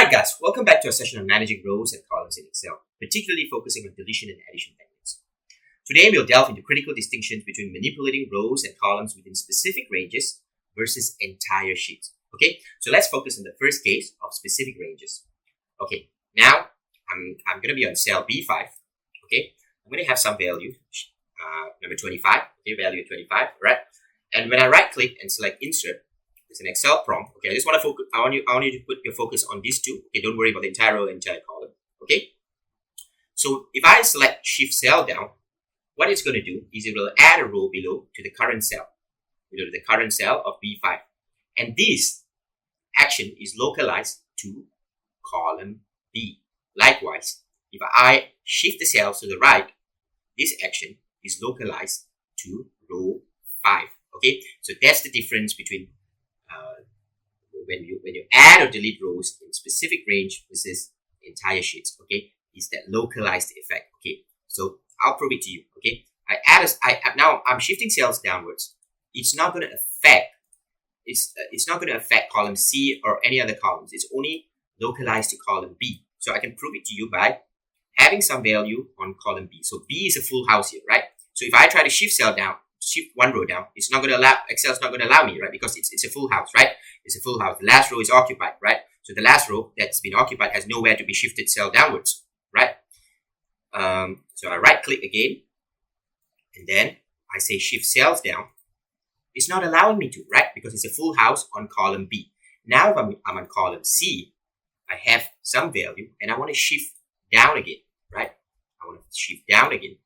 Alright guys, welcome back to a session on managing rows and columns in Excel, particularly focusing on deletion and addition techniques. Today we'll delve into critical distinctions between manipulating rows and columns within specific ranges versus entire sheets. Okay, so let's focus on the first case of specific ranges. Okay, now I'm going to be on cell B5. Okay, I'm going to have some value, number 25, okay, value 25, right? And when I right click and select insert, it's an Excel prompt. Okay, I just want to focus. I want you to put your focus on these two. Okay, don't worry about the entire row and entire column. Okay. So if I select Shift Cell down, what it's going to do is it will add a row below to the current cell, below the current cell of B5, and this action is localized to column B. Likewise, if I shift the cells to the right, this action is localized to row 5. Okay, so that's the difference between when you add or delete rows in specific range versus entire sheets. Okay, is that localized effect. Okay, so I'll prove it to you. Okay, now I'm shifting cells downwards. It's not going to affect it's not going to affect column C or any other columns. It's only localized to column B. So I can prove it to you by having some value on column B. So B is a full house here, right? So if I try to shift cell down, shift one row down, it's not going to allow, Excel's not going to allow me, right? Because it's a full house, right? It's a full house. The last row is occupied, right? So the last row that's been occupied has nowhere to be shifted cell downwards, right? So I right click again, and then I say shift cells down. It's not allowing me to, right? Because it's a full house on column B. Now if I'm on column C, I have some value and I want to shift down again, right? I want to shift down again.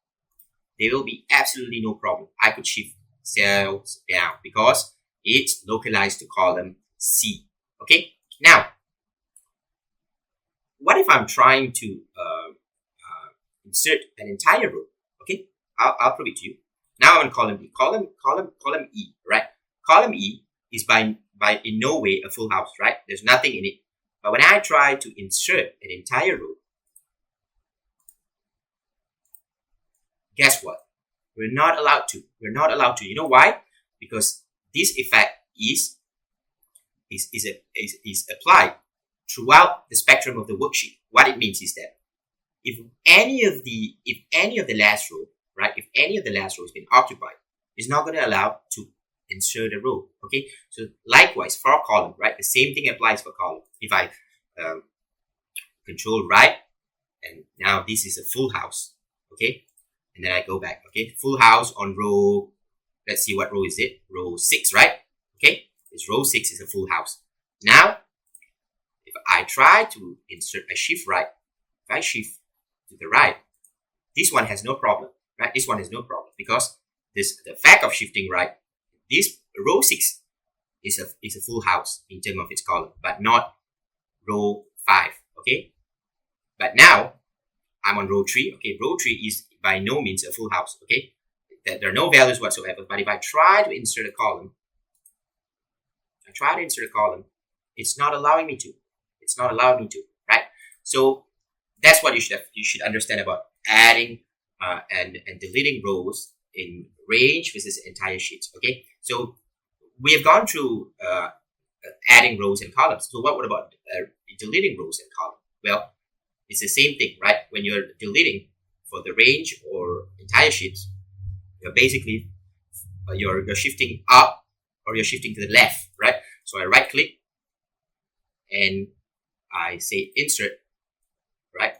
There will be absolutely no problem. I could shift cells down because it's localized to column C. Okay. Now, what if I'm trying to insert an entire row? Okay, I'll prove it to you. Now I'm on column B. Column E, right? Column E is by in no way a full house, right? There's nothing in it. But when I try to insert an entire row, guess what? We're not allowed to. We're not allowed to. You know why? Because this effect is applied throughout the spectrum of the worksheet. What it means is that if any of the last row, right? If any of the last row has been occupied, it's not going to allow to insert a row. Okay. So likewise for column, right? The same thing applies for column. If I control right, and now this is a full house. Okay. And then I go back, okay? Full house on row, let's see what row is it? Row 6, right? Okay, it's row 6 is a full house. Now, if I try to insert a shift right, if I shift to the right, this one has no problem, right? This one has no problem because the fact of shifting right, this row 6 is a full house in terms of its column, but not row 5, okay? But now, I'm on row 3, okay? Row 3 is by no means a full house, okay? There are no values whatsoever. But if I try to insert a column, it's not allowing me to. It's not allowing me to, right? So that's what you should understand about adding and deleting rows in range versus entire sheets, okay? So we have gone through adding rows and columns. So what about deleting rows and columns? Well, it's the same thing, right? When you're deleting for the range or entire sheets, you're basically you're shifting up or you're shifting to the left, right? So I right click and I say insert, right?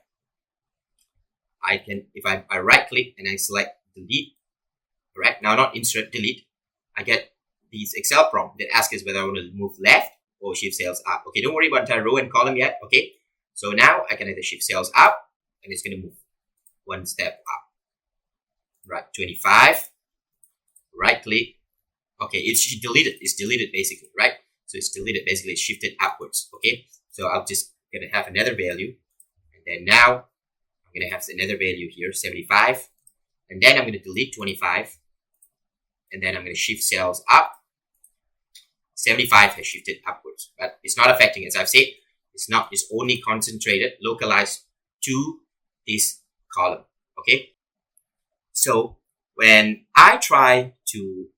I can, if I right click and I select delete, right? Now not insert, delete, I get these Excel prompt that asks us whether I want to move left or shift cells up. Okay, don't worry about entire row and column yet, okay? So now I can either shift cells up and it's going to move one step up, right? 25, right click. Okay, it's deleted. It's deleted basically, right? So it's deleted. Basically, it's shifted upwards. Okay, so I'm just gonna have another value, and then now I'm gonna have another value here, 75, and then I'm gonna delete 25, and then I'm gonna shift cells up. 75 has shifted upwards, but it's not affecting. As I've said, it's only concentrated, localized to this column. Okay, so when I try to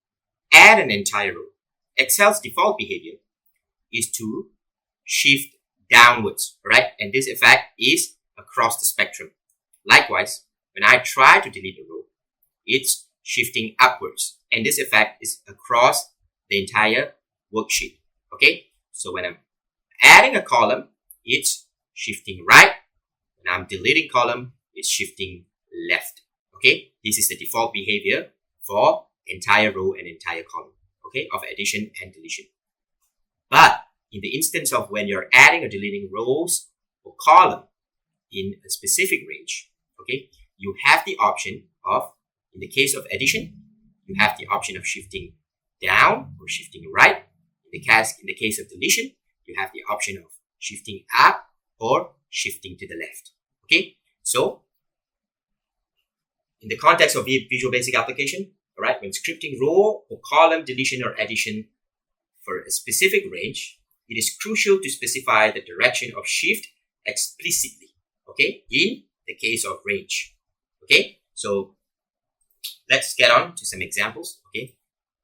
add an entire row, Excel's default behavior is to shift downwards, right? And this effect is across the spectrum. Likewise, when I try to delete a row, it's shifting upwards, and this effect is across the entire worksheet. Okay, so when I'm adding a column, it's shifting right. When I'm deleting column, it's shifting left. Okay, this is the default behavior for entire row and entire column, okay, of addition and deletion. But in the instance of when you're adding or deleting rows or column in a specific range, okay, you have the option of, in the case of addition, you have the option of shifting down or shifting right. In the case of deletion, you have the option of shifting up or shifting to the left. Okay, so in the context of Visual Basic application, all right, when scripting row or column deletion or addition for a specific range, it is crucial to specify the direction of shift explicitly, okay, in the case of range. Okay, so let's get on to some examples. Okay,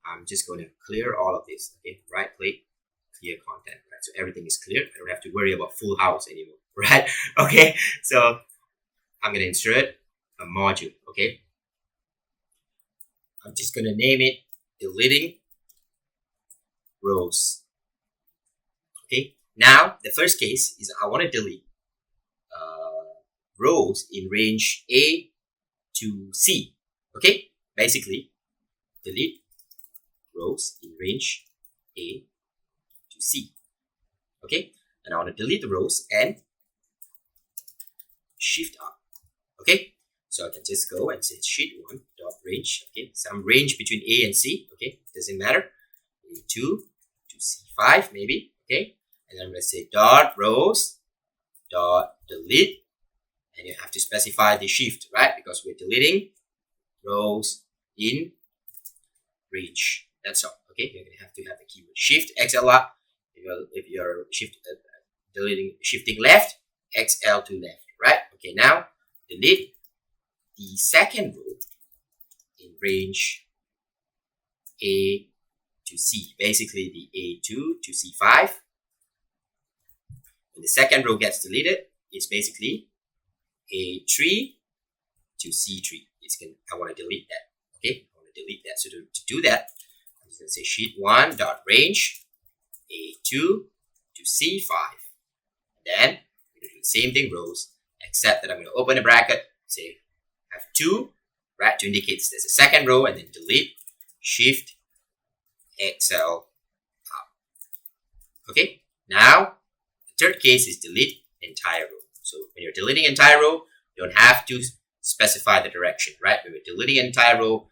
I'm just going to clear all of this. Okay, right click, clear content, right? So everything is clear. I don't have to worry about full house anymore, right? Okay, so I'm going to insert a module. Okay, I'm just going to name it deleting rows. Okay, now the first case is I want to delete rows in range A to C. Okay, basically delete rows in range A to C. Okay, and I want to delete the rows and shift up. Okay, so I can just go and say sheet1 dot range. Okay, some range between A and C. Okay, doesn't matter. A2 to C5 maybe. Okay, and then I'm going to say dot rows dot delete, and you have to specify the shift, right? Because we're deleting rows in range. That's all. Okay, you're going to have the keyword shift XLR. If you're shifting left, XL to left, right? Okay, now delete the second row in range A to C, basically the A2 to C5. When the second row gets deleted, it's basically A3 to C3. I want to delete that. Okay, I want to delete that. So to do that, I'm just going to say sheet1 dot range A2 to C5. And then I'm going to do the same thing rows, except that I'm going to open a bracket, say I have 2, right, to indicate there's a second row, and then delete shift XL up. Okay, now the third case is delete entire row. So when you're deleting entire row, you don't have to specify the direction, right? When we're deleting entire row,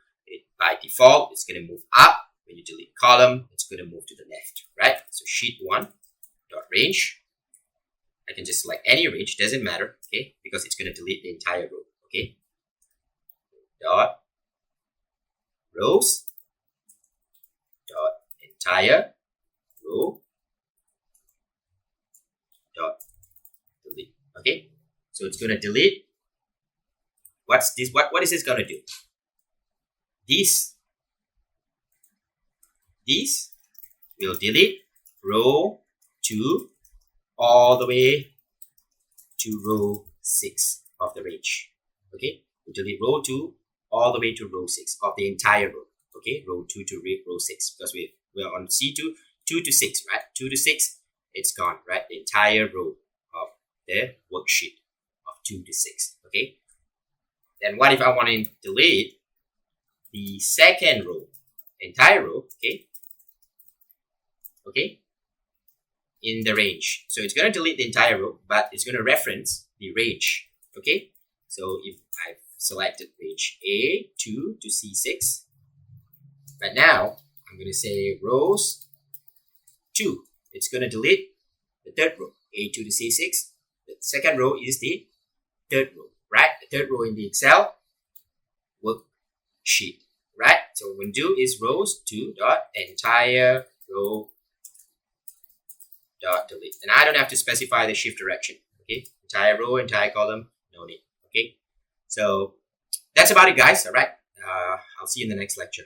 by default, it's going to move up. When you delete column, it's going to move to the left, right? So sheet1 dot range. I can just select any range, doesn't matter, okay? Because it's going to delete the entire row, okay? Dot rows dot entire row dot delete. Okay, so it's going to delete. What's this? What is this going to do? This will delete row 2 all the way to row 6 of the range. Okay, we delete row 2 all the way to row 6 of the entire row. Okay, row 2 to row 6, because we're on C2, 2 to 6, right? 2 to 6, it's gone, right? The entire row of the worksheet of 2 to 6. Okay, then what if I want to delete the second row, entire row? Okay, in the range. So it's going to delete the entire row, but it's going to reference the range. Okay, so if I've selected range A2 to C6, but now I'm going to say rows 2. It's going to delete the third row, A2 to C6. The second row is the third row, right? The third row in the Excel worksheet, right? So what we do is rows 2 dot entire row dot delete, and I don't have to specify the shift direction. Okay, entire row, entire column, no need. Okay, so that's about it, guys. All right, I'll see you in the next lecture.